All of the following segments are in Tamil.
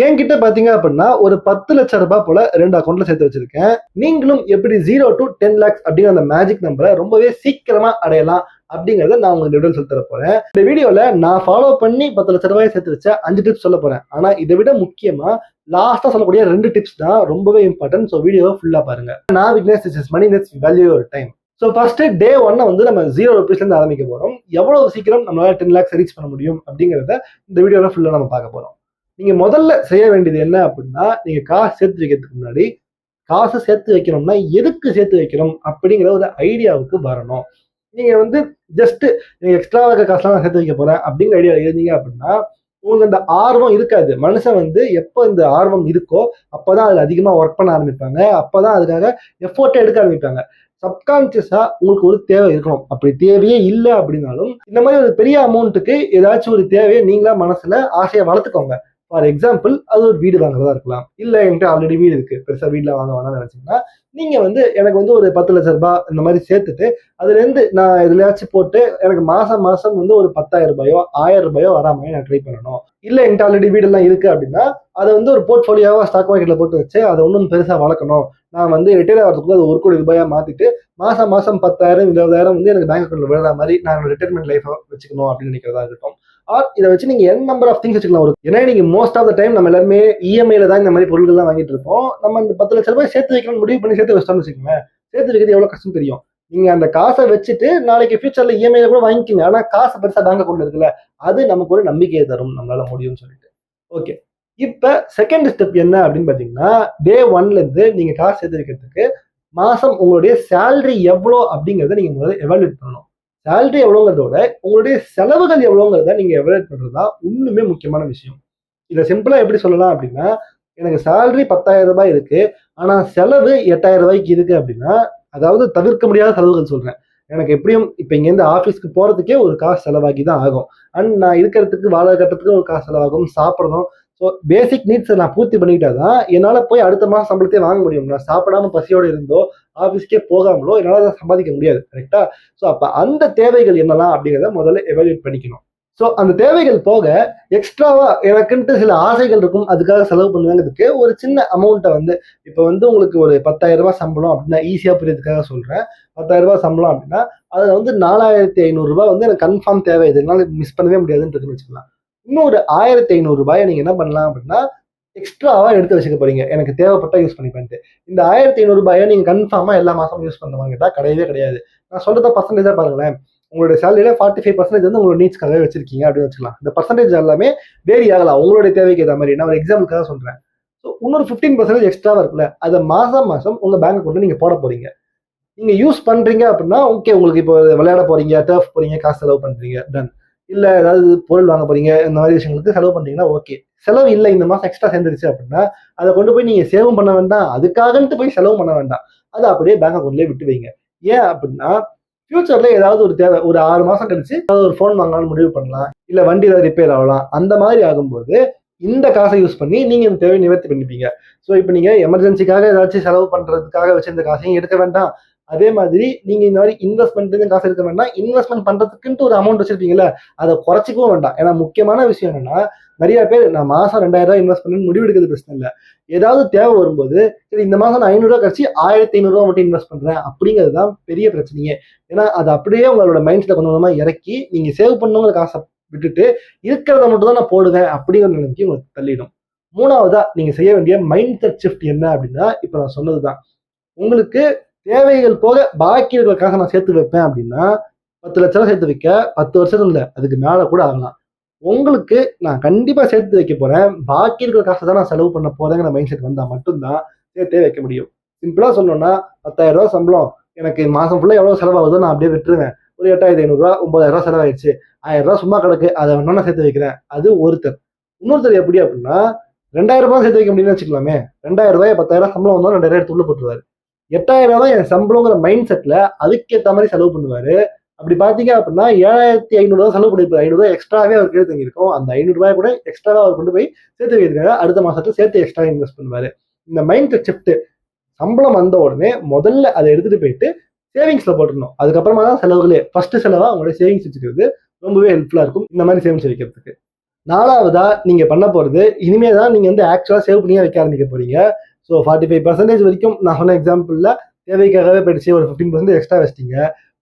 என்கிட்ட பாத்தீங்க அப்படின்னா ஒரு 10 லட்சம் ரூபாய் போல 2 அக்கௌண்ட்ல சேர்த்து வச்சிருக்கேன். நீங்களும் எப்படி 0 to 10 lakhs அப்படிங்கிற அந்த மேஜிக் நம்பரை ரொம்பவே சீக்கிரமா அடையலாம் அப்படிங்கறத நான் உங்களுக்கு வீடியோ சொல்லி தர போறேன். இந்த வீடியோல நான் ஃபாலோ பண்ணி 10 லட்சம் ரூபாய் சேர்த்து வச்ச 5 டிப்ஸ் சொல்ல போறேன். ஆனா இதை விட முக்கியமா லாஸ்டா சொல்லக்கூடிய 2 டிப்ஸ் தான் ரொம்பவே இம்பார்ட்டன்ட். ஸோ வீடியோவை ஃபுல்லா பாருங்க. நான் Vignesh, this is money, this value your time. So first day 1 வந்து நம்ம 0 rupeesல இருந்து ஆரம்பிக்க போறோம். எவ்வளவு சீக்கிரம் நம்மளால 10 lakhs ரீச் பண்ண முடியும் அப்படிங்கறத இந்த வீடியோல ஃபுல்லா நம்ம பார்க்க போறோம். நீங்க முதல்ல செய்ய வேண்டியது என்ன அப்படின்னா, நீங்க காசு சேர்த்து வைக்கிறதுக்கு முன்னாடி காசு சேர்த்து வைக்கணும்னா எதுக்கு சேர்த்து வைக்கணும் அப்படிங்கிற ஒரு ஐடியாவுக்கு வரணும். நீங்க வந்து ஜஸ்ட் நீங்க எக்ஸ்ட்ரா இருக்க காசுலாம் சேர்த்து வைக்க போறேன் அப்படிங்கிற ஐடியா இருந்தீங்க அப்படின்னா உங்களுக்கு அந்த ஆர்வம் இருக்காது. மனுஷன் வந்து எப்போ இந்த ஆர்வம் இருக்கோ அப்பதான் அதுல அதிகமா ஒர்க் பண்ண ஆரம்பிப்பாங்க. அப்பதான் அதுக்காக எஃபோர்ட் எடுக்க ஆரம்பிப்பாங்க. சப்கான்சியஸா உங்களுக்கு ஒரு தேவை இருக்கணும். அப்படி தேவையே இல்லை அப்படின்னாலும் இந்த மாதிரி ஒரு பெரிய அமௌண்ட்டுக்கு ஏதாச்சும் ஒரு தேவையை நீங்களா மனசுல ஆசையை வளர்த்துக்கோங்க. ஃபார் எக்ஸாம்பிள் அது ஒரு வீடு வாங்குறதா இருக்கலாம். இல்ல என்கிட்ட ஆல்ரெடி வீடு இருக்கு, பெருசா வீடுல வாங்க வேணாம்னு நினைச்சீங்கன்னா நீங்க வந்து எனக்கு வந்து ஒரு 10 லட்சம் ரூபாய் இந்த மாதிரி சேர்த்துட்டு அதுல இருந்து நான் எதுலயாச்சும் போட்டு எனக்கு மாசம் மாசம் வந்து ஒரு 10,000 ரூபாயோ 1000 ரூபாயோ வரா மாதிரி நான் ட்ரை பண்ணணும். இல்ல என்கிட்ட ஆல்ரெடி வீடு எல்லாம் இருக்கு அப்படின்னா அதை வந்து ஒரு போர்ட்ஃபோலியோவா ஸ்டாக் மார்க்கெட்ல போட்டு வச்சு அதை இன்னும் பெருசா வளர்க்கணும். நான் வந்து ரிட்டையர் ஆகிறதுக்குள்ள அது 1 கோடி ரூபாயா மாத்திட்டு மாசம் மாசம் 10,000 20,000 வந்து எனக்கு பேங்க் அக்கௌண்ட்ல விழுற மாதிரி நான் ரிட்டையர்மெண்ட் லைஃப் வச்சுக்கணும் அப்படின்னு நினைக்கிறதா இருக்கட்டும். ஆர் இதை வச்சு நீங்க என் நம்பர் ஆஃப் திங்ஸ் வச்சுக்கலாம். ஏன்னா நீங்க மோஸ்ட் ஆஃப் த டைம் நம்ம எல்லாருமே இஎம்ஐல தான் இந்த மாதிரி பொருட்கள் எல்லாம் வாங்கிட்டு இருப்போம். நம்ம இந்த 10 லட்சம் ரூபாய் சேர்த்து வைக்கணும்னு முடிவு பண்ணி சேர்த்து வச்சோம்னு வச்சுக்கோங்களேன், சேர்த்து வைக்கிறது எவ்வளவு கஷ்டம் தெரியும். நீங்க அந்த காசை வச்சுட்டு நாளைக்கு ஃபியூச்சர்ல இஎம்ஐல கூட வாங்கிக்கிங்க. ஆனா காசு பெருசா பேங்க் அக்கௌண்ட்ல இருக்குல்ல, அது நமக்கு ஒரு நம்பிக்கையை தரும் நம்மளால முடியும்னு சொல்லிட்டு. ஓகே, இப்ப செகண்ட் ஸ்டெப் என்ன அப்படின்னு பாத்தீங்கன்னா, டே 1ல இருந்து நீங்க காசு சேர்த்து வைக்கிறதுக்கு மாசம் உங்களுடைய சேலரி எவ்வளோ அப்படிங்கறத நீங்க முதல்ல எவாலுவேட் பண்ணணும். சேலரி எவ்வளோங்கிறத விட உங்களுடைய செலவுகள் எவ்வளோங்கிறத நீங்க எவாலுவேட் பண்றதுதான் இன்னுமே முக்கியமான விஷயம். இதை சிம்பிளா எப்படி சொல்லலாம் அப்படின்னா, எனக்கு சேலரி 10,000 ரூபாய் இருக்கு, ஆனா செலவு 8,000 ரூபாய்க்கு இருக்கு அப்படின்னா, அதாவது தவிர்க்க முடியாத செலவுகள் சொல்றேன். எனக்கு எப்படியும் இப்ப இங்க இருந்து ஆபீஸ்க்கு போறதுக்கே ஒரு காசு செலவாகி தான் ஆகும். அண்ட் நான் இருக்கிறதுக்கு வாடகை கட்டத்துக்கு ஒரு காசு செலவாகும், சாப்பிடணும். ஸோ பேசிக் நீட்ஸை நான் பூர்த்தி பண்ணிக்கிட்டாதான் என்னால போய் அடுத்த மாசம் சம்பளத்தையே வாங்க முடியும். நான் சாப்பிடாம பசியோட இருந்தோ ஆபீஸ்க்கே போகாமலோ என்னால அதை சம்பாதிக்க முடியாது. கரெக்டா? ஸோ அப்ப அந்த தேவைகள் என்னலாம் அப்படிங்கிறத முதல்ல எவாலுவேட் பண்ணிக்கணும். ஸோ அந்த தேவைகள் போக எக்ஸ்ட்ராவா எனக்குன்ட்டு சில ஆசைகள் இருக்கும், அதுக்காக செலவு பண்ணுவாங்கிறதுக்கு ஒரு சின்ன அமௌண்ட்டை வந்து இப்போ வந்து உங்களுக்கு ஒரு 10,000 ரூபாய் சம்பளம் அப்படின்னா ஈஸியா புரியறதுக்காக சொல்றேன். 10,000 ரூபாய் சம்பளம் அப்படின்னா அதுல வந்து 4,500 ரூபாய் வந்து எனக்கு கன்ஃபார்ம் தேவை, இதனால மிஸ் பண்ணவே முடியாதுன்னு வச்சுக்கலாம். இன்னும் ஒரு 1,500 ரூபாயை நீங்க என்ன பண்ணலாம் அப்படின்னா எக்ஸ்ட்ராவா எடுத்து வச்சுக்க போறீங்க, எனக்கு தேவைப்பட்டா யூஸ் பண்ணிப்பேன்ட்டு. இந்த 1,500 ரூபாயை நீங்க கன்ஃபார்மா எல்லா மாசமும் யூஸ் பண்ணுவாங்க கேட்டா கிடையவே கிடையாது. நான் சொல்றத பர்சன்டேஜா பாருங்களேன். உங்களுடைய சேலரியில 45% வந்து உங்களோட நீட்ஸ்க்காகவே வச்சிருக்கீங்க அப்படின்னு வச்சுக்கலாம். இந்த பர்சன்டேஜ் எல்லாமே வேரி ஆகலாம் உங்களுடைய தேவைக்கு ஏற்ற மாதிரி. நான் ஒரு எக்ஸாம்பிளுக்காக சொல்றேன். ஸோ இன்னொரு 15% எக்ஸ்ட்ராவா இருக்குல்ல, அதை மாசம் மாசம் உங்க பேங்க் அக்கௌண்ட்ல நீங்க போட போறீங்க. நீங்க யூஸ் பண்றீங்க அப்படின்னா ஓகே, உங்களுக்கு இப்போ விளையாட போறீங்க, டர்ஃப் போறீங்க, காசு செலவு பண்றீங்க, டன். இல்ல ஏதாவது பொருள் வாங்க போறீங்க, இந்த மாதிரி விஷயங்களுக்கு செலவு பண்றீங்கன்னா ஓகே. செலவு இல்லை, இந்த மாசம் எக்ஸ்ட்ரா சேர்ந்துருச்சு அப்படின்னா அதை கொண்டு போய் நீங்க சேவும் பண்ண வேண்டாம், அதுக்காகன்ட்டு போய் செலவு பண்ண வேண்டாம். அதை அப்படியே பேங்க் அக்கௌண்ட்லயே விட்டு வைங்க. ஏன் அப்படின்னா ஃபியூச்சர்ல ஏதாவது ஒரு தேவை, ஒரு 6 மாசம் கழிச்சு ஏதாவது ஒரு ஃபோன் வாங்கலாம்னு முடிவு பண்ணலாம், இல்ல வண்டி ஏதாவது ரிப்பேர் ஆகலாம். அந்த மாதிரி ஆகும்போது இந்த காசை யூஸ் பண்ணி நீங்க இந்த தேவையை நிவர்த்தி பண்ணிப்பீங்க. ஸோ இப்போ நீங்க எமர்ஜென்சிக்காக ஏதாச்சும் செலவு பண்றதுக்காக வச்சிருந்த காசையும் எடுக்க வேண்டாம். அதே மாதிரி நீங்க இந்த மாதிரி இன்வெஸ்ட்மெண்ட் காசு இருக்க வேண்டாம். இன்வெஸ்ட்மெண்ட் பண்றதுக்குன்ட்டு ஒரு அமௌண்ட் வச்சிருப்பீங்கல்ல, அதை குறைச்சிக்கவும் வேண்டாம். ஏன்னா முக்கியமான விஷயம் என்னன்னா, நிறைய பேர் நான் மாசம் 2,000 ரூபாய் இன்வெஸ்ட் பண்ணி முடிவு எடுக்கிறது பிரச்சனை இல்லை. ஏதாவது தேவை வரும்போது சரி இந்த மாசம் நான் 500 ரூபாய் கழிச்சு 1,500 ரூபாய் மட்டும் இன்வெஸ்ட் பண்றேன் அப்படிங்கிறது தான் பெரிய பிரச்சனையே. ஏன்னா அது அப்படியே உங்களோட மைண்ட் செட்டை கொஞ்சம் கொஞ்சமா இறக்கி நீங்க சேவ் பண்ணுங்கிற காசை விட்டுட்டு இருக்கிறத மட்டும் தான் நான் போடுவேன் அப்படிங்கிற நிலைமைக்கு உங்களுக்கு தள்ளிடும். மூணாவதா நீங்க செய்ய வேண்டிய மைண்ட் செட் ஷிஃப்ட் என்ன அப்படின்னா, இப்ப நான் சொன்னதுதான். உங்களுக்கு தேவைகள் போக பாக்கி இருக்கிற காசை நான் சேர்த்து வைப்பேன் அப்படின்னா 10 லட்சம் சேர்த்து வைக்க 10 வருஷம் இல்லை, அதுக்கு மேல கூட ஆகலாம். உங்களுக்கு நான் கண்டிப்பா சேர்த்து வைக்க போறேன், பாக்கி இருக்கிற காசை தான் நான் செலவு பண்ண போறேங்கிற மைண்ட் செட் வந்தா மட்டும்தான் சேர்த்தே வைக்க முடியும். சிம்பிளா சொன்னோம்னா 10,000 ரூபாய் சம்பளம், எனக்கு மாசம் ஃபுல்லா எவ்வளவு செலவாகுதோ நான் அப்படியே விட்டுருவேன். ஒரு 8,500 ரூபாய் 9,000 ரூபாய் செலவாயிடுச்சு, 1,000 ரூபாய் சும்மா கிடக்கு, அதை வேணா நான் சேர்த்து வைக்கிறேன். அது ஒருத்தர். இன்னொருத்தர் எப்படி அப்படின்னா 2,000 ரூபாய் சேர்த்து வைக்க முடியும்னு வச்சுக்கலாமே. 2,000 ரூபாய் 10,000 சம்பளம் வந்தாலும் 2,000 எடுத்து உள்ள போட்டுருவாரு. 8,000 ரூபாய் என் சம்பளங்கிற மைண்ட் செட்ல அதுக்கேற்ற மாதிரி செலவு பண்ணுவாரு. அப்படி பாத்தீங்க அப்படின்னா 7,500 ரூபாய் செலவு பண்ணிருப்பாரு. 500 ரூபாய் எக்ஸ்ட்ராவே அவர் கீழே தங்கியிருக்கும். அந்த 500 ரூபாய் கூட எக்ஸ்ட்ராவா அவர் கொண்டு போய் சேர்த்து வைக்கிறதுக்காக அடுத்த மாசத்துல சேர்த்து எக்ஸ்ட்ரா இன்வெஸ்ட் பண்ணுவாரு. இந்த மைண்ட் ஷிஃப்ட் சம்பளம் வந்த உடனே முதல்ல அதை எடுத்துட்டு போயிட்டு சேவிங்ஸ்ல போட்டுடணும். அதுக்கப்புறமா தான் செலவுகளே. ஃபர்ஸ்ட் செலவா உங்களுடைய சேவிங்ஸ் வச்சுக்கிறது ரொம்பவே ஹெல்ப்ஃபுல்லா இருக்கும் இந்த மாதிரி சேவிங்ஸ் வைக்கிறதுக்கு. 4வதா நீங்க பண்ண போறது இனிமே தான் நீங்க வந்து ஆக்சுவலா சேவ் பண்ணியே வைக்க ஆரம்பிக்க போறீங்க. ஸோ 45% வரைக்கும் நான் சொன்ன எக்ஸாம்பிள்ல தேவைக்காகவே படிச்சு ஒரு 15% எக்ஸ்ட்ரா வச்சிட்டீங்க.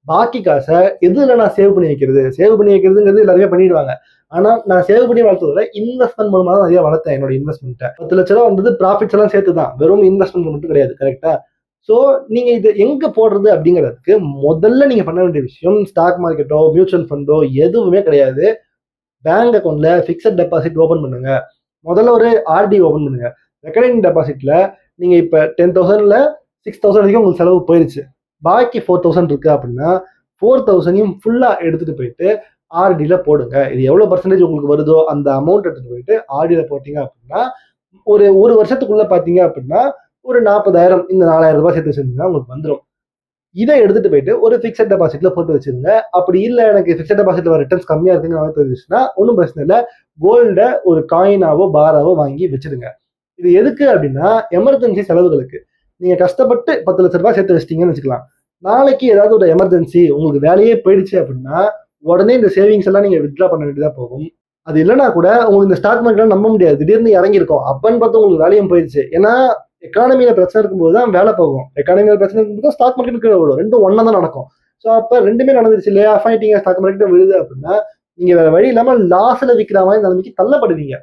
பாக்கி காசை எதுல நான் சேவ் பண்ணி வைக்கிறது? சேவ் பண்ணி வைக்கிறதுங்கிறது எல்லாருமே பண்ணிடுவாங்க. ஆனா நான் சேவ் பண்ணி வளர்த்தத இன்வெஸ்ட்மெண்ட் மூலமா தான் நிறைய வளர்த்தேன் என்னோட இன்வெஸ்ட்மெண்ட்டை. 10 லட்ச ரூபா வந்தது ப்ராஃபிட்ஸ் எல்லாம் சேர்த்து தான், வெறும் இன்வெஸ்ட்மெண்ட் மட்டும் கிடையாது. கரெக்டா? ஸோ நீங்க இது எங்க போடுறது அப்படிங்கிறதுக்கு முதல்ல நீங்க பண்ண வேண்டிய விஷயம் ஸ்டாக் மார்க்கெட்டோ மியூச்சுவல் ஃபண்டோ எதுவுமே கிடையாது. பேங்க் அக்கௌண்ட்ல ஃபிக்ஸட் டெபாசிட் ஓபன் பண்ணுங்க. முதல்ல ஒரு ஆர்டி ஓபன் பண்ணுங்க. ரெக்கரிங் டெபாசிட்ல நீங்க இப்ப 10,000ல 6,000 வரைக்கும் உங்களுக்கு செலவு போயிருச்சு. பாக்கி 4,000 இருக்கு அப்படின்னா 4,000யும் ஃபுல்லா எடுத்துட்டு போயிட்டு ஆர்டில போடுங்க. இது எவ்வளவு பர்சன்டேஜ் உங்களுக்கு வருதோ அந்த அமௌண்ட் எடுத்துட்டு போயிட்டு ஆர்டில போட்டீங்க அப்படின்னா ஒரு வருஷத்துக்குள்ள பாத்தீங்க அப்படின்னா ஒரு 40,000 இந்த 4,000 ரூபாய் சேர்த்து வச்சிருந்தீங்கன்னா உங்களுக்கு வந்துடும். இதை எடுத்துட்டு போயிட்டு ஒரு ஃபிக்ஸட் டெபாசிட்ல போட்டு வச்சிருங்க. அப்படி இல்லை எனக்கு ஃபிக்ஸட் டெபாசிட்ல ரிட்டர்ன்ஸ் கம்மியா இருக்குன்னு தெரிஞ்சுச்சுன்னா ஒன்றும் பிரச்சனை இல்லை, கோல்ட ஒரு காயினாவோ பாராவோ வாங்கி வச்சிருங்க. இது எதுக்கு அப்படின்னா எமர்ஜென்சி செலவுகளுக்கு. நீங்க கஷ்டப்பட்டு 10 லட்ச ரூபாய் சேர்த்து வச்சிட்டீங்கன்னு வச்சுக்கலாம். நாளைக்கு ஏதாவது ஒரு எமர்ஜென்சி உங்களுக்கு வேலையே போயிடுச்சு அப்படின்னா உடனே இந்த சேவிங்ஸ் எல்லாம் நீங்க வித்ட்ரா பண்ண வேண்டியதா போகும். அது இல்லைன்னா கூட உங்களுக்கு இந்த ஸ்டாக் மார்க்கெட் நம்ப முடியாது, திடீர்னு இறங்கியிருக்கும். அப்பன்னு பார்த்து உங்களுக்கு வேலையும் போயிடுச்சு. ஏன்னா எக்கானமியில பிரச்சனை இருக்கும்போது தான் வேலை போகும். எக்கானமியில பிரச்சனை இருக்கும்போது ஸ்டாக் மார்க்கெட் கீழே விடும். ரெண்டும் ஒன்னா தான் நடக்கும். ஸோ அப்ப ரெண்டுமே நடந்துருச்சு இல்லையா? ஆஃப் ஆயிட்டீங்க, ஸ்டாக் மார்க்கெட் விழுது அப்படின்னா நீங்க வேற வழி இல்லாம லாஸ்ல விற்கிற மாதிரி நிலைமைக்கு தள்ளப்படுவீங்க.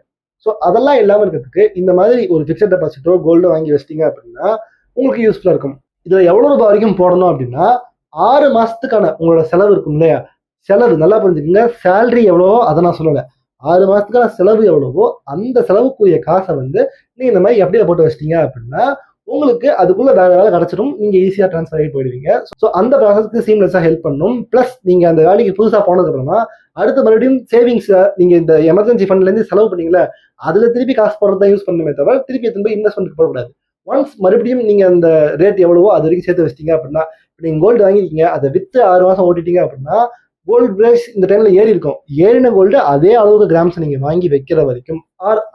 ஸோ அதெல்லாம் இல்லாம இருக்கிறதுக்கு இந்த மாதிரி ஒரு பிக்சட் டெபாசிட்டோ கோல்டோ வாங்கி வச்சிட்டீங்க அப்படின்னா உங்களுக்கு யூஸ்ஃபுல்லா இருக்கும். இதுல எவ்வளவு ரூபாய் வரைக்கும் போடணும் அப்படின்னா 6 மாசத்துக்கான உங்களோட செலவு இருக்கும் இல்லையா? செலவு நல்லா புரிஞ்சுக்கங்க. சேலரி எவ்வளவோ அதை நான் சொல்லலை. 6 மாசத்துக்கான செலவு எவ்வளவோ அந்த செலவுக்குரிய காசை வந்து நீங்க இந்த மாதிரி எப்படியில போட்டு வச்சிட்டீங்க அப்படின்னா உங்களுக்கு அதுக்குள்ள வேற வேலை கிடைச்சிடும். நீங்க ஈஸியா ட்ரான்ஸ்ஃபர் ஆகி போயிடுவீங்க. ஸோ அந்த ப்ராசஸ்க்கு சீம்லெஸ்ஸா ஹெல்ப் பண்ணும். பிளஸ் நீங்க அந்த வேலைக்கு புதுசா போனதுக்கு அப்புறமா அடுத்த மறுபடியும் சேவிங்ஸ் நீங்க இந்த எமர்ஜென்சி ஃபண்ட்ல இருந்து செலவு பண்ணீங்களா அதுல திருப்பி காசு போடுறதா யூஸ் பண்ணுமே தவிர திருப்பி திரும்ப இன்வெஸ்ட்மெண்ட் போடக்கூடாது. ஒன்ஸ் மறுபடியும் நீங்க அந்த ரேட் எவ்வளவோ அது வரைக்கும் சேர்த்து வச்சிட்டீங்க அப்படின்னா நீங்க கோல்டு வாங்கிருக்கீங்க, அதை வித்து 6 மாசம் ஓட்டிட்டீங்க அப்படின்னா கோல்டு பிரைஸ் இந்த டைம்ல ஏறி இருக்கும். ஏறின கோல்டு அதே அளவுக்கு கிராம்ஸ் நீங்க வாங்கி வைக்கிற வரைக்கும்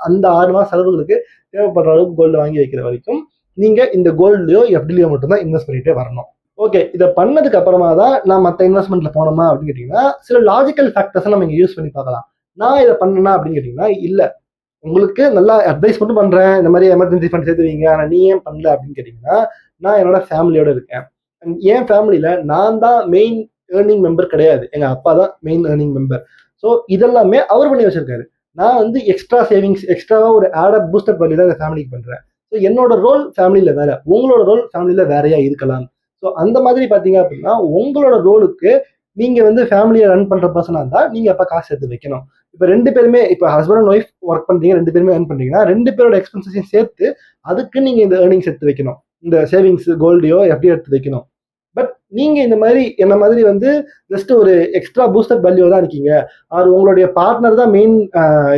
அந்த 6 மாசம் செலவுகளுக்கு தேவைப்படுற அளவுக்கு கோல்டு வாங்கி வைக்கிற வரைக்கும் நீங்க இந்த கோல்ட்லயோ எஃப்டிலயோ மட்டும்தான் இன்வெஸ்ட் பண்ணிட்டே வரணும். ஓகே, இதை பண்ணதுக்கு அப்புறமா தான் நான் மற்ற இன்வெஸ்ட்மெண்ட்ல போனோமா அப்படின்னு கேட்டீங்கன்னா சில லாஜிக்கல் ஃபேக்டர்ஸ் நம்ம இங்க யூஸ் பண்ணி பார்க்கலாம். நான் இதை பண்ணேன்னா அப்படின்னு கேட்டீங்கன்னா இல்ல, உங்களுக்கு நல்லா அட்வைஸ் மட்டும் பண்றேன், இந்த மாதிரி எமர்ஜென்சி ஃபண்ட் சேர்த்துவீங்க, ஆனா நீ ஏன் பண்ணல அப்படின்னு கேட்டீங்கன்னா நான் என்னோட ஃபேமிலியோட இருக்கேன். என் ஃபேமிலியில நான் தான் மெயின் ஏர்னிங் மெம்பர் கிடையாது, எங்க அப்பா தான் மெயின் ஏர்னிங் மெம்பர். ஸோ இதெல்லாமே அவர் பண்ணி வச்சிருக்காரு. நான் வந்து எக்ஸ்ட்ரா சேவிங்ஸ் எக்ஸ்ட்ராவா ஒரு ஆட் பூஸ்டப் பண்ணி தான் இந்த ஃபேமிலிக்கு பண்றேன். ஸோ என்னோட ரோல் ஃபேமிலியில வேற, உங்களோட ரோல் ஃபேமிலியில வேறையா இருக்கலாம். ஸோ அந்த மாதிரி பாத்தீங்க அப்படின்னா உங்களோட ரோலுக்கு நீங்க வந்து ஃபேமிலியை ரன் பண்ற பர்சனா இருந்தா நீங்க அப்ப காசு எடுத்து வைக்கணும். இப்ப 2 பேருமே இப்ப ஹஸ்பண்ட் அண்ட் ஒய்ஃப் ஒர்க் பண்றீங்க, 2 பேருமே ஏர்ன் பண்றீங்கன்னா 2 பேரோட எக்ஸ்பென்சஸையும் சேர்த்து அதுக்கு நீங்க இந்த ஏர்னிங்ஸ் எடுத்து வைக்கணும். இந்த சேவிங்ஸ் கோல்டையோ எப்படி எடுத்து வைக்கணும். பட் நீங்க இந்த மாதிரி என்ன மாதிரி வந்து ஜஸ்ட் ஒரு எக்ஸ்ட்ரா பூஸ்டர் வேல்யூ தான் இருக்கீங்க, அது உங்களுடைய பார்ட்னர் தான் மெயின்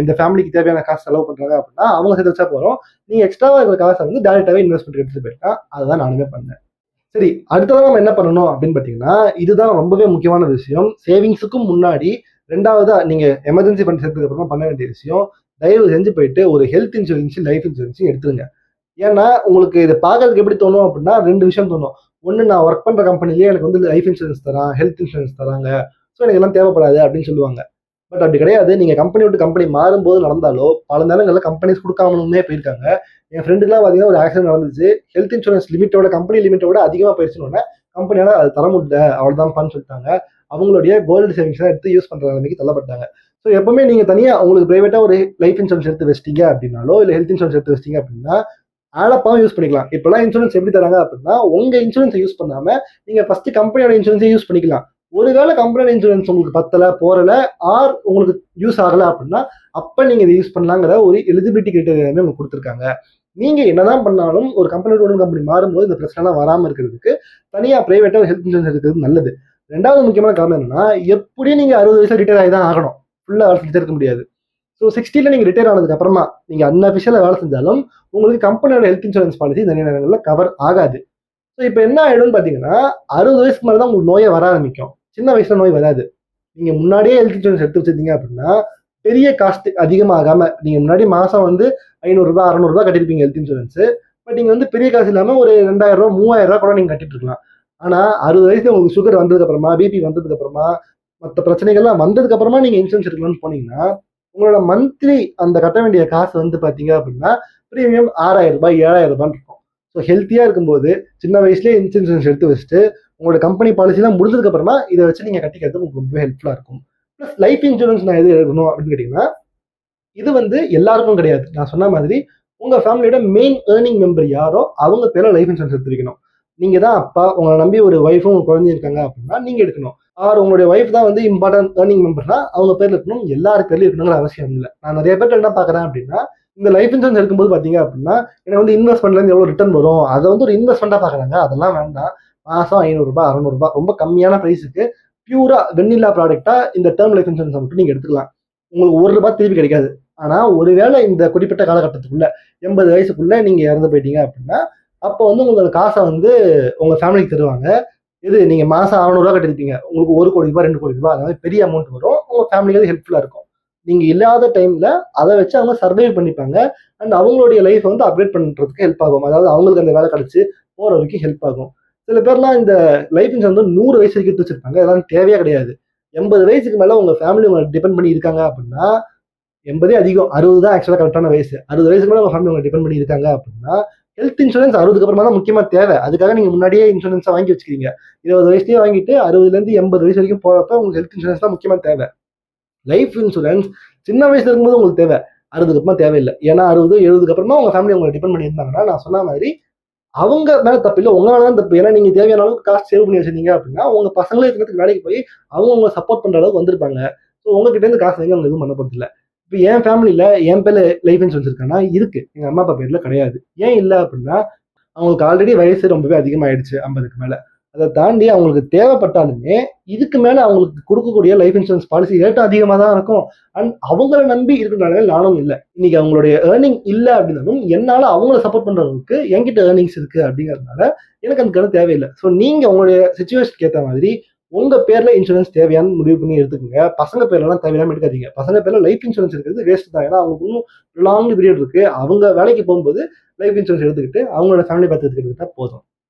இந்த ஃபேமிலிக்கு தேவையான காசு செலவு பண்றாங்க அப்படின்னா அவங்க சேர்த்து வச்சா போறோம். நீங்க எக்ஸ்ட்ராவா இருக்கிற காசை வந்து டைரக்டாவே இன்வெஸ்ட்மெண்ட் எடுத்துட்டு போயிருக்கா. அதுதான் நானுமே பண்ணேன். சரி, அடுத்ததான் நம்ம என்ன பண்ணணும் அப்படின்னு பாத்தீங்கன்னா இதுதான் ரொம்பவே முக்கியமான விஷயம். சேவிங்ஸுக்கும் முன்னாடி 2வதா நீங்க எமர்ஜென்சி ஃபண்ட் சேர்த்ததுக்கு அப்புறமா பண்ண வேண்டிய விஷயம், தயவு செஞ்சு போயிட்டு ஒரு ஹெல்த் இன்சூரன்ஸ் லைஃப் இன்சூரன்ஸையும் எடுத்துருங்க. ஏன்னா உங்களுக்கு இதை பார்க்கறதுக்கு எப்படி தோணும் அப்படின்னா 2 விஷயம் தோணும். ஒன்று, நான் ஒர்க் பண்ற கம்பெனிலேயே எனக்கு வந்து லைஃப் இன்சூரன்ஸ் தரான், ஹெல்த் இன்சூரன்ஸ் தராங்க, ஸோ எனக்கு எல்லாம் தேவைப்படாது அப்படின்னு சொல்லுவாங்க. பட் அப்படி கிடையாது. நீங்க கம்பெனி விட்டு கம்பெனி மாறும்போது நடந்தாலோ பல நேரங்களில் கம்பெனிஸ் கொடுக்காமலுமே போயிருக்காங்க. என் ஃப்ரெண்டுக்குலாம் பார்த்தீங்கன்னா ஒரு ஆக்சிடென்ட் நடந்துச்சு, ஹெல்த் இன்சூரன்ஸ் லிமிட்டோட கம்பெனி லிமிட்டோட அதிகமாக போயிடுச்சுன்னு கம்பெனியால அது தர முடியல, அவ்வளோதான்ப்பான்னு சொல்லிட்டாங்க. அவங்களுடைய கோல்டு சேவிங்ஸ் எடுத்து யூஸ் பண்ற நிலைமைக்கு தள்ளப்பட்டாங்க. ஸோ எப்பவுமே நீங்க தனியா உங்களுக்கு பிரைவேட்டா ஒரு லைஃப் இன்சூரன்ஸ் எடுத்து வச்சிட்டீங்க அப்படின்னாலோ இல்லை ஹெல்த் இன்சூரன்ஸ் எடுத்து வச்சிட்டீங்க அப்படின்னா ஆடப்பாவும் யூஸ் பண்ணிக்கலாம். இப்பெல்லாம் இன்சூரன்ஸ் எப்படி தராங்க அப்படின்னா உங்க இன்சூரன்ஸை யூஸ் பண்ணாம நீங்க ஃபர்ஸ்ட் கம்பெனியோட இன்சூரன்ஸை யூஸ் பண்ணிக்கலாம். ஒருவேளை கம்பெனியோட இன்சூரன்ஸ் உங்களுக்கு பத்தல போறல ஆர் உங்களுக்கு யூஸ் ஆகல அப்படின்னா அப்ப நீங்க இதை யூஸ் பண்ணலாங்கிற ஒரு எலிஜிபிலிட்டி கிரைட்டீரியாவே உங்களுக்கு கொடுத்துருக்காங்க. நீங்க என்னதான் பண்ணாலும் ஒரு கம்பெனியோட கம்பெனி மாறும்போது இந்த பிரச்சனை வராம இருக்கிறதுக்கு தனியா பிரைவேட்டா ஹெல்த் இன்சூரன்ஸ் இருக்கிறது நல்லது. 2வது முக்கியமான காரணம் என்னன்னா எப்படியும் நீங்க 60 வயசுல ரிட்டையர் ஆகி தான் ஆகணும், ஃபுல்லா வேலை செஞ்சுட்டு இருக்க முடியாது. ஸோ 60ல நீங்க ரிட்டையர் ஆனதுக்கு அப்புறமா நீங்க அன்அஃபிஷியலா வேலை செஞ்சாலும் உங்களுக்கு கம்பெனியோட ஹெல்த் இன்சூரன்ஸ் பாலிசி நிறைய நேரங்களில் கவர் ஆகாது. ஸோ இப்போ என்ன ஆயிடும்னு பாத்தீங்கன்னா 60 வயசுக்கு மேலே தான் உங்களுக்கு நோயை வர ஆரம்பிக்கும். சின்ன வயசுல நோய் வராது. நீங்க முன்னாடியே ஹெல்த் இன்சூரன்ஸ் எடுத்து வச்சிருந்தீங்க அப்படின்னா பெரிய காஸ்ட் அதிகமாகாம நீங்க முன்னாடி மாசம் வந்து 500 ரூபாய் 600 ரூபாய் கட்டிருப்பீங்க ஹெல்த் இன்சூரன்ஸ். பட் நீங்க வந்து பெரிய காசு இல்லாம ஒரு 2000 ரூபாய் 3000 ரூபாய் கூட நீங்க கட்டிட்டு இருக்கலாம். ஆனா 60 வயசுல உங்களுக்கு சுகர் வந்ததுக்கு அப்புறமா பிபி வந்ததுக்கு அப்புறமா மற்ற பிரச்சனைகள்லாம் வந்ததுக்கு அப்புறமா நீங்க இன்சூரன்ஸ் எடுக்கலாம்னு போனீங்கன்னா உங்களோட மந்த்லி அந்த கட்ட வேண்டிய காசு வந்து பார்த்தீங்க அப்படின்னா ப்ரீமியம் 6,000 ரூபாய் 7,000 ரூபான்னு இருக்கும். ஸோ ஹெல்த்தியாக இருக்கும்போது சின்ன வயசுலேயே இன்சூரன்ஸ் எடுத்து வச்சுட்டு உங்களோட கம்பெனி பாலிசிலாம் முடிஞ்சதுக்கு அப்புறமா இதை வச்சு நீங்கள் கட்டிக்கிறது உங்களுக்கு ரொம்ப ஹெல்ப்ஃபுல்லாக இருக்கும். ப்ளஸ் லைஃப் இன்சூரன்ஸ் நான் எது எடுக்கணும் அப்படின்னு கேட்டிங்கன்னா, இது வந்து எல்லாருக்கும் கிடையாது. நான் சொன்ன மாதிரி உங்க ஃபேமிலியோட மெயின் ஏர்னிங் மெம்பர் யாரோ அவங்க பேர்ல லைஃப் இன்சூரன்ஸ் எடுத்து வைக்கணும். நீங்க தான் அப்பா, உங்களை நம்பி ஒரு ஒய்ஃபும் ஒரு குழந்தையும் இருக்காங்க அப்படின்னா நீங்க எடுக்கணும். ஆர் உங்களுடைய ஒய்ஃப் தான் வந்து இம்பார்ட்டன்ட் ஏர்னிங் மெம்பர்னா அவங்க பேர்ல இருக்கணும். எல்லாரு பேர்லயும் இருக்கணுங்கிற அவசியம் இல்லை. நான் நிறைய பேர் என்ன பாக்குறேன் அப்படின்னா, இந்த லைஃப் இன்சூரன்ஸ் எடுக்கும்போது பாத்தீங்க அப்படின்னா எனக்கு வந்து இன்வெஸ்ட்மெண்ட்ல இருந்து எவ்வளவு ரிட்டர்ன் வரும் அதை வந்து ஒரு இன்வெஸ்ட்மெண்டா பாக்குறாங்க. அதெல்லாம் வேண்டாம். மாசம் 500 ரூபாய் 600 ரூபாய் ரொம்ப கம்மியான பிரைஸுக்கு பியூரா வெண்ணிலா ப்ராடக்டா இந்த டேர்ம் லைஃப் இன்சூரன்ஸ் மட்டும் நீங்க எடுத்துக்கலாம். உங்களுக்கு 1 ரூபாய் திருப்பி கிடைக்காது. ஆனா ஒருவேளை இந்த குறிப்பிட்ட காலகட்டத்துக்குள்ள 80 வயசுக்குள்ள நீங்க இறந்து போயிட்டீங்க அப்படின்னா அப்போ வந்து உங்களுக்கு அந்த காசை வந்து உங்க ஃபேமிலிக்கு தருவாங்க. இது நீங்க மாசம் 600 ரூபாய் கட்டிருப்பீங்க, உங்களுக்கு 1 கோடி ரூபாய் 2 கோடி ரூபாய் அந்த மாதிரி பெரிய அமௌண்ட் வரும். உங்க ஃபேமிலிக்கு ஹெல்ப்ஃபுல்லா இருக்கும். நீங்க இல்லாத டைம்ல அதை வச்சு அவங்க சர்வைவ் பண்ணிப்பாங்க. அண்ட் அவங்களுடைய லைஃப் வந்து அப்டேட் பண்றதுக்கு ஹெல்ப் ஆகும். அதாவது அவங்களுக்கு அந்த வேலை கிடைச்சு போற வரைக்கும் ஹெல்ப் ஆகும். சில பேர்லாம் இந்த லைஃப் இன்சூரன்ஸ் வந்து 100 வயசு வரைக்கும் எடுத்து வச்சிருப்பாங்க. அதெல்லாம் தேவையே கிடையாது. 80 வயசுக்கு மேல உங்க ஃபேமிலி உங்களை டிபெண்ட் பண்ணி இருக்காங்க அப்படின்னா 80 அதிகம், 60 தான் ஆக்சுவலா கரெக்டான வயசு. 60 வயசுக்கு மேல உங்க ஃபேமிலி உங்களை டிபெண்ட் பண்ணி இருக்காங்க அப்படின்னா ஹெல்த் இன்சூரன்ஸ் 60க்கு அப்புறமா தான் முக்கியமா தேவை. அதுக்காக நீங்க முன்னாடியே இன்சூரன்ஸை வாங்கி வச்சுக்கிறீங்க. 20 வயசுலயே வாங்கிட்டு 60ல இருந்து 80 வயசு வரைக்கும் போறப்ப உங்களுக்கு ஹெல்த் இன்சூரன்ஸ் தான் முக்கியமா தேவை. லைஃப் இன்சூரன்ஸ் சின்ன வயசுல இருக்கும்போது உங்களுக்கு தேவை, 60க்கு அப்புறமா தேவையில்லை. ஏன்னா 60 70க்கு அப்புறமா உங்க ஃபேமிலி உங்களை டிபெண்ட் பண்ணி இருந்தாங்கன்னா நான் சொன்ன மாதிரி அவங்க மேல தப்பு இல்லை, உங்க மேலதான் தப்பு. ஏன்னா நீங்க தேவையான அளவுக்கு காசு சேவ் பண்ணி வச்சிருந்தீங்க அப்படின்னா உங்க பசங்களே இருக்கிறதுக்கு வேலைக்கு போய் அவங்க சப்போர்ட் பண்ற அளவுக்கு வந்திருப்பாங்க. ஸோ உங்ககிட்ட இருந்து காசு வாங்கி அவங்க எதுவும் பண்ண போறது இல்லை. இப்போ என் ஃபேமிலியில என் பேர்ல லைஃப் இன்சூரன்ஸ் இருக்கான்னா இருக்கு, எங்க அம்மா அப்பா பேர்ல கிடையாது. ஏன் இல்லை அப்படின்னா அவங்களுக்கு ஆல்ரெடி வயசு ரொம்பவே அதிகமாயிடுச்சு, 50க்கு மேல. அதை தாண்டி அவங்களுக்கு தேவைப்பட்டாலுமே இதுக்கு மேல அவங்களுக்கு கொடுக்கக்கூடிய லைஃப் இன்சூரன்ஸ் பாலிசி ரேட்டும் அதிகமாக தான் இருக்கும். அண்ட் அவங்கள நம்பி இருக்கிறனால நானும் இல்லை. இன்னைக்கு அவங்களுடைய ஏர்னிங் இல்லை அப்படின்னாலும் என்னால அவங்கள சப்போர்ட் பண்றவங்களுக்கு என்கிட்ட ஏர்னிங்ஸ் இருக்கு அப்படிங்கிறதுனால எனக்கு அதுக்கான தேவையில்லை. ஸோ நீங்க உங்களுடைய சிச்சுவேஷனுக்கு ஏற்ற மாதிரி உங்க பேர்ல இன்சூரன்ஸ் தேவையானு முடிவு பண்ணி எடுத்துக்கோங்க. பசங்க பேர்லாம் தேவையில்லாம எடுக்காதீங்க. பசங்க பேர்ல லைஃப் இன்சூரன்ஸ் இருக்கிறது வேஸ்ட் தான். ஏன்னா அவங்களுக்கு இன்னும் லாங் பீரியட் இருக்கு. அவங்க வேலைக்கு போகும்போது லைஃப் இன்சூரன்ஸ் எடுத்துக்கிட்டு அவங்களோட ஃபேமிலி பார்த்து எடுத்துக்கிட்டா போதும்.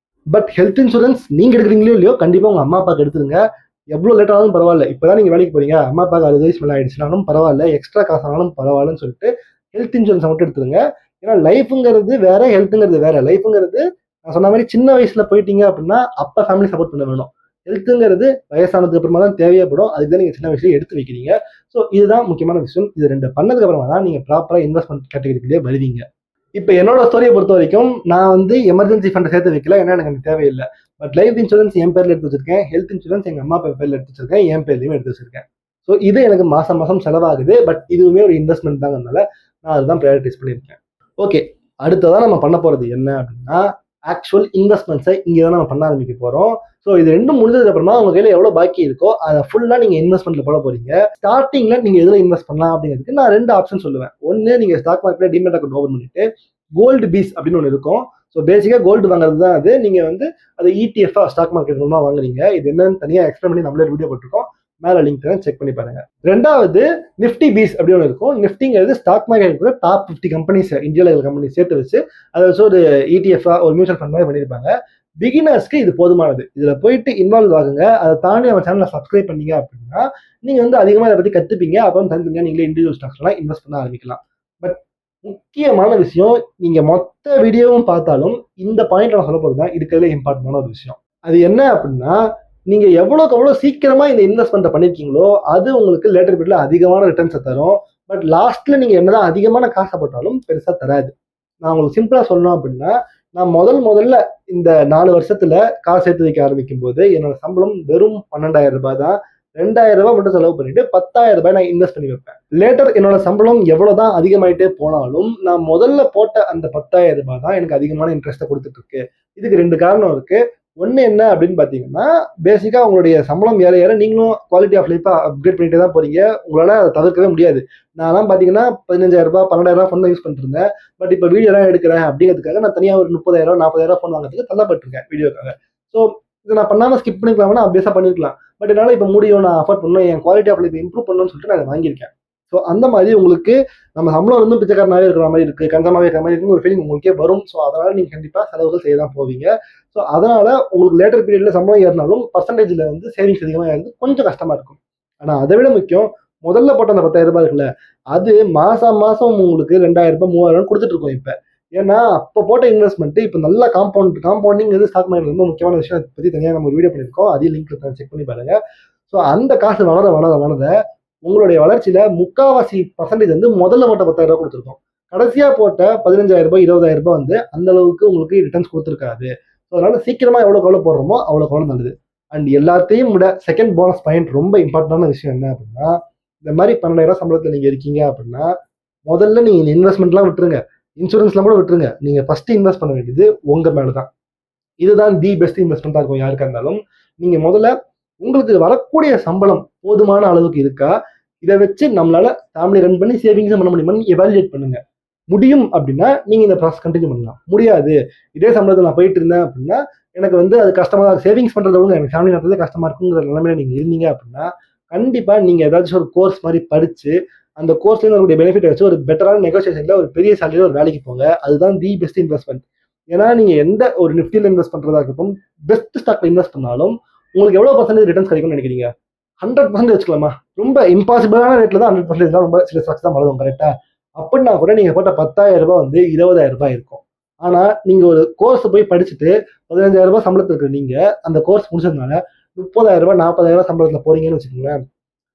பட் ஹெல்த் இன்சூரன்ஸ் நீங்க எடுக்கிறீங்களோ இல்லையோ கண்டிப்பா உங்க அம்மா அப்பாவுக்கு எடுத்துருங்க. எவ்வளவு லேட் ஆனாலும் பரவாயில்ல. இப்பதான் நீங்க வேலைக்கு போறீங்க, அம்மா அப்பாவுக்கு 60 வயசு மேல ஆயிடுச்சுனாலும் பரவாயில்ல, எக்ஸ்ட்ரா காசு ஆனாலும் பரவாயில்லன்னு சொல்லிட்டு ஹெல்த் இன்சூரன்ஸ் மட்டும் எடுத்துருங்க. ஏன்னா லைஃப்ங்கிறது வேற, ஹெல்த்துங்கிறது வேற. லைஃப்ங்கிறது நான் சொன்ன மாதிரி சின்ன வயசுல போயிட்டீங்க அப்படின்னா அப்பா ஃபேமிலி சப்போர்ட் பண்ண வேணும். ஹெல்த்துங்கிறது வயசானதுக்கு அப்புறமா தான் தேவைப்படும். அதுக்கு நீங்க சின்ன வயசுல எடுத்து வைக்கிறீங்க. ஸோ இதுதான் முக்கியமான விஷயம். இது 2 பண்ணதுக்கு அப்புறமா தான் நீங்க ப்ராப்பரா இன்வெஸ்ட்மெண்ட் கேட்டகரிக்குள்ளே வருவீங்க. இப்போ என்னோட ஸ்டோரியை பொறுத்த வரைக்கும் நான் வந்து எமர்ஜென்சி ஃபண்டை சேர்த்து வைக்கல, ஏன்னா எனக்கு தேவையில்லை. பட் லைஃப் இன்சூரன்ஸ் என் பேர்ல எடுத்து வச்சிருக்கேன், ஹெல்த் இன்சூரன்ஸ் எங்க அம்மா அப்பா பேர்ல எடுத்து வச்சிருக்கேன், என் பேர்லயும் எடுத்து வச்சிருக்கேன். ஸோ இது எனக்கு மாசம் மாசம் செலவாகுது. பட் இதுவுமே ஒரு இன்வெஸ்ட்மெண்ட் தாங்கனால நான் அதுதான் ப்ரையாரிட்டைஸ் பண்ணியிருக்கேன். ஓகே, அடுத்ததான் நம்ம பண்ண போறது என்ன அப்படின்னா ஆக்சுவல் இன்வெஸ்ட்மெண்ட்ஸை இங்கே தான் நம்ம பண்ண ஆரம்பிக்க போறோம். ஸோ இது ரெண்டும் முடிஞ்சதுக்கு அப்புறமா உங்க கையில எவ்வளவு பாக்கி இருக்கோ அதை ஃபுல்லா நீங்க இன்வெஸ்ட்மெண்ட்ல போட போறீங்க. ஸ்டார்டிங்ல நீங்க எதுல இன்வெஸ்ட் பண்ணலாம் அப்படிங்கிறதுக்கு நான் 2 ஆப்ஷன் சொல்லுவேன். ஒன்னு, நீங்க ஸ்டாக் மார்க்கெட்ல டிமெட் அக்கௌண்ட் ஓபன் பண்ணிட்டு கோல்டு பீஸ் அப்படின்னு ஒன்று இருக்கும். ஸோ பேசிக்கா கோல்டு வாங்குறது தான் அது. நீங்க வந்து அது ETF ஸ்டாக் மார்க்கெட் மூலமா வாங்குறீங்க. இது என்னன்னு தனியா எக்ஸ்பிளைன் பண்ணி நம்மளே வீடியோ போட்டிருக்கோம், மேல லிங்க் தரேன், செக் பண்ணி பாருங்க. ரெண்டாவது நிஃப்டி பீஸ் அப்படின்னு ஒன்று இருக்கும். நிஃப்டிங்கிறது ஸ்டாக் மார்க்கெட் டாப் 50 கம்பெனிஸ், இந்தியாவில் இருக்கிற கம்பெனி சேர்த்து வச்சு அதை வச்சு ஒரு ETF ஒரு மியூச்சுவல் ஃபண்ட் மாதிரி பண்ணியிருப்பாங்க. பிகினர்ஸ்க்கு இது போதுமானது. இதுல போயிட்டு இன்வால்வ் ஆகுங்க. அதை தாண்டி நம்ம சேனலை சப்ஸ்கிரைப் பண்ணீங்க அப்படின்னா நீங்க வந்து அதிகமாக அதை பத்தி கத்துப்பீங்க. அப்புறம் தனித்தனியா நீங்களே இண்டிவிஜுவல் ஸ்டாக்ஸ்லாம் இன்வெஸ்ட் பண்ண ஆரம்பிக்கலாம். பட் முக்கியமான விஷயம், நீங்க மொத்த வீடியோவும் பார்த்தாலும் இந்த பாயிண்ட் நான் சொல்ல போறதுதான் இருக்கிறதுல இம்பார்ட்டன்டான ஒரு விஷயம். அது என்ன அப்படின்னா, நீங்க எவ்வளவுக்கு எவ்வளவு சீக்கிரமா இந்த இன்வெஸ்ட்மெண்ட் பண்ணிருக்கீங்களோ அது உங்களுக்கு லேட்டர் பீரியட்ல அதிகமான ரிட்டர்ன்ஸை தரும். பட் லாஸ்ட்ல நீங்க என்னதான் அதிகமான காசை போட்டாலும் பெருசா தராது. நான் உங்களுக்கு சிம்பிளா சொல்லணும் அப்படின்னா, நான் முதல்ல இந்த 4 வருஷத்துல காசு சேர்த்து வைக்க ஆரம்பிக்கும் போது என்னோட சம்பளம் வெறும் 12,000 ரூபாய் தான். 2,000 ரூபாய் மட்டும் செலவு பண்ணிட்டு 10,000 ரூபாய் நான் இன்வெஸ்ட் பண்ணி வைப்பேன். லேட்டர் என்னோட சம்பளம் எவ்வளவுதான் அதிகமாயிட்டே போனாலும் நான் முதல்ல போட்ட அந்த 10,000 ரூபாய் தான் எனக்கு அதிகமான இன்ட்ரெஸ்ட்டை கொடுத்துட்டு இருக்கு. இதுக்கு 2 காரணம் இருக்கு. ஒன்னு என்ன அப்படின்னு பாத்தீங்கன்னா, பேசிக்கா உங்களுடைய சம்பளம் ஏற ஏற நீங்களும் குவாலிட்டி ஆஃப் லைஃபா அப்கிரேட் பண்ணிட்டே தான் போறீங்க. உங்களால அதை தவிர்க்கவே முடியாது. நான் பாத்தீங்கன்னா 15,000 ரூபாய் 12,000 ரூபாய் ஃபோன் யூஸ் பண்ணிட்டு இருந்தேன். பட் இப்போ வீடியோ எல்லாம் எடுக்கிறேன் அப்படிங்கிறதுக்காக நான் தனியா ஒரு 30,000 40,000 ஃபோன் வாங்குறதுக்கு தள்ளப்பட்டிருக்கேன் வீடியோக்காக. ஸோ இதை நான் பண்ணாம ஸ்கிப் பண்ணிக்கலாம்னா அப்வியஸா பண்ணிருக்கலாம். பட் என்னால இப்போ முடியும், நான் அஃபோர்ட் பண்ணணும், என் குவாலிட்டி ஆஃப் லைஃப் இம்ப்ரூவ் பண்ணணும்னு சொல்லிட்டு நான் அதை வாங்கியிருக்கேன். ஸோ அந்த மாதிரி உங்களுக்கு நம்ம சம்பளம் வந்து பிச்சைக்காரனாவே இருக்கிற மாதிரி இருக்கு, கஞ்சமாவே இருக்கிற மாதிரி இருக்கு ஒரு ஃபீலிங் உங்களுக்கே வரும். ஸோ அதனால நீங்க கண்டிப்பா செலவுகள் செய்ய தான் போவீங்க. ஸோ அதனால உங்களுக்கு லேட்டர் பீரியட்ல சம்பளம் ஏறினாலும் பர்சன்டேஜ்ல வந்து சேவிங்ஸ் அதிகமாக இருந்து கொஞ்சம் கஷ்டமா இருக்கும். ஆனா அதை விட முக்கியம், முதல்ல போட்ட அந்த 10,000 ரூபாய் இருக்குல்ல, அது மாசம் மாசம் உங்களுக்கு 2,000 ரூபாய் 3,000 கொடுத்துட்டு இருக்கோம் இப்ப. ஏன்னா அப்ப போட்ட இன்வெஸ்ட்மெண்ட் இப்ப நல்லா காம்பவுண்டிங் ஸ்டாக் மார்க்கெட் ரொம்ப முக்கியமான விஷயம். அதை பத்தி தனியா நம்ம ஒரு வீடியோ பண்ணிருக்கோம். அதையும் லிங்க் செக் பண்ணி பாருங்க. ஸோ அந்த காசு வளர வளர வளர உங்களுடைய வளர்ச்சியில 3/4% வந்து முதல்ல போட்ட 10,000 ரூபாய் கொடுத்துருக்கோம். கடைசியா போட்ட 15,000 ரூபாய் 20,000 ரூபாய் வந்து அந்த அளவுக்கு உங்களுக்கு ரிட்டர்ன்ஸ் கொடுத்துருக்காது. அதனால சீக்கிரமா எவ்வளவு போடுறோமோ அவ்வளவு நல்லது. அண்ட் எல்லாத்தையும் விட செகண்ட் போனஸ் பாயிண்ட் ரொம்ப இம்பார்ட்டன்டான விஷயம் என்ன அப்படின்னா, இந்த மாதிரி 12,000 சம்பளத்தில் நீங்க இருக்கீங்க அப்படின்னா முதல்ல நீங்க இந்த இன்வெஸ்ட்மெண்ட்லாம் விட்டுருங்க, இன்சூரன்ஸ்லாம் கூட விட்டுருங்க. நீங்க ஃபர்ஸ்ட் இன்வெஸ்ட் பண்ண வேண்டியது உங்க மேலதான். இதுதான் தி பெஸ்ட் இன்வெஸ்ட்மெண்டா இருக்கும் யாருக்கா இருந்தாலும். நீங்க முதல்ல உங்களுக்கு வரக்கூடிய சம்பளம் போதுமான அளவுக்கு இருக்கா, இதை வச்சு நம்மளால ஃபேமிலி ரன் பண்ணி சேவிங்ஸ் பண்ண முடியுமான்னு எவாலுவேட் பண்ணுங்க. முடியும் அப்படின்னா நீங்க இந்த ப்ராசஸ் கண்டினியூ பண்ணலாம். முடியாது, இதே சம்பளத்தில் நான் போயிட்டு இருந்தேன் அப்படின்னா எனக்கு வந்து அது கஷ்டமா சேவிங்ஸ் பண்றத விட எனக்கு ஃபேமிலி நடத்துறது கஷ்டமா இருக்குங்கிற நிலைமையில நீங்க இருந்தீங்க அப்படின்னா கண்டிப்பா நீங்க ஏதாச்சும் ஒரு கோர்ஸ் மாதிரி படிச்சு அந்த கோர்ஸ்ல இருக்கக்கூடிய பெனிஃபிட் வச்சு ஒரு பெட்டரான நெகோசியேஷன்ல ஒரு பெரிய சேலரியில ஒரு வேலைக்கு போங்க. அதுதான் தி பெஸ்ட் இன்வெஸ்ட்மெண்ட். ஏன்னா நீங்க எந்த ஒரு நிஃப்டியில் இன்வெஸ்ட் பண்றதா இருக்கட்டும், பெஸ்ட் ஸ்டாக்ல இன்வெஸ்ட் பண்ணாலும் உங்களுக்கு எவ்வளவு பர்சன்டேஜ் ரிட்டர்ன்ஸ் கிடைக்கும்னு நினைக்கிறீங்க? 100% வச்சுக்கலாமா? ரொம்ப இம்பாசிபிளான ரேட்ல தான் 100% தான். ரொம்ப சில ஸ்டாக்ஸ் தான் வளரும். கரெக்டா? அப்படின்னா கூட நீங்க போட்ட 10,000 ரூபாய் வந்து 20,000 ரூபாய் இருக்கும். ஆனா நீங்க ஒரு கோர்ஸ் போய் படிச்சுட்டு 15,000 ரூபாய் சம்பளத்துக்கு நீங்க அந்த கோர்ஸ் முடிச்சதுனால 30,000 ரூபாய் 40,000 சம்பளத்துல போறீங்கன்னு வச்சுக்கோங்களேன்.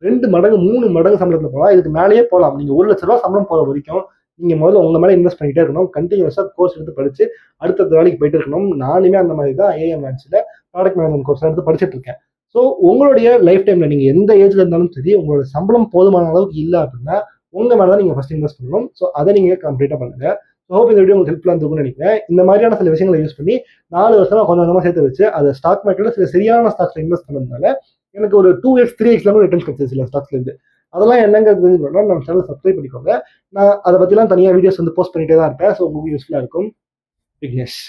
2 மடங்கு 3 மடங்கு சம்பளத்துல போகலாம். இதுக்கு மேலேயே போகலாம். நீங்க 1,00,000 ரூபாய் சம்பளம் போற வரைக்கும் நீங்க முதல்ல உங்க மேல இன்வெஸ்ட் பண்ணிட்டே இருக்கணும். கண்டினியூஸா கோர்ஸ் எடுத்து படிச்சு அடுத்த வேலைக்கு போயிட்டு இருக்கணும். நானுமே அந்த மாதிரி தான் ஐஏஎம் மேன்ஸ்ல ப்ராடக்ட் மேனேஜ்மெண்ட் கோர்ஸ் எடுத்து படிச்சுட்டு இருக்கேன். ஸோ உங்களுடைய லைஃப் டைம்ல நீங்க எந்த ஏஜ்ல இருந்தாலும் சரி, உங்களோட சம்பளம் போதுமான அளவுக்கு இல்லை அப்படின்னா உங்க மேலதான் நீங்க ஃபர்ஸ்ட் இன்வெஸ்ட் பண்ணணும். ஸோ அதை நீங்க கம்ப்ளீட்டா பண்ணுங்க. ஹோப் இந்த வீடியோ உங்களுக்கு ஹெல்ப்ஃபுல்லா இருக்கும்னு நினைக்கிறேன். இந்த மாதிரியான சில விஷயங்களை யூஸ் பண்ணி 4 வருஷமா கொஞ்சம் கொஞ்சமா சேர்த்து வச்சு அதை ஸ்டாக் மார்க்கெட்ல சில சரியான ஸ்டாக்ஸ்ல இன்வெஸ்ட் பண்ணதுனால எனக்கு ஒரு 2x 3x ரிட்டர்ன்ஸ் கிடைச்சது சில ஸ்டாக்ஸ்ல இருந்து. அதெல்லாம் என்னங்கிறது தெரிஞ்சுக்கணும்னா நம்ம சேனல் சப்ஸ்கிரைப் பண்ணிக்கோங்க. நான் அதை பத்திலாம் தனியாக வீடியோஸ் வந்து போஸ்ட் பண்ணிட்டே தான் இருப்பேன். ஸோ உங்களுக்கு யூஸ்ஃபுல்லா இருக்கும். விக்னேஷ்.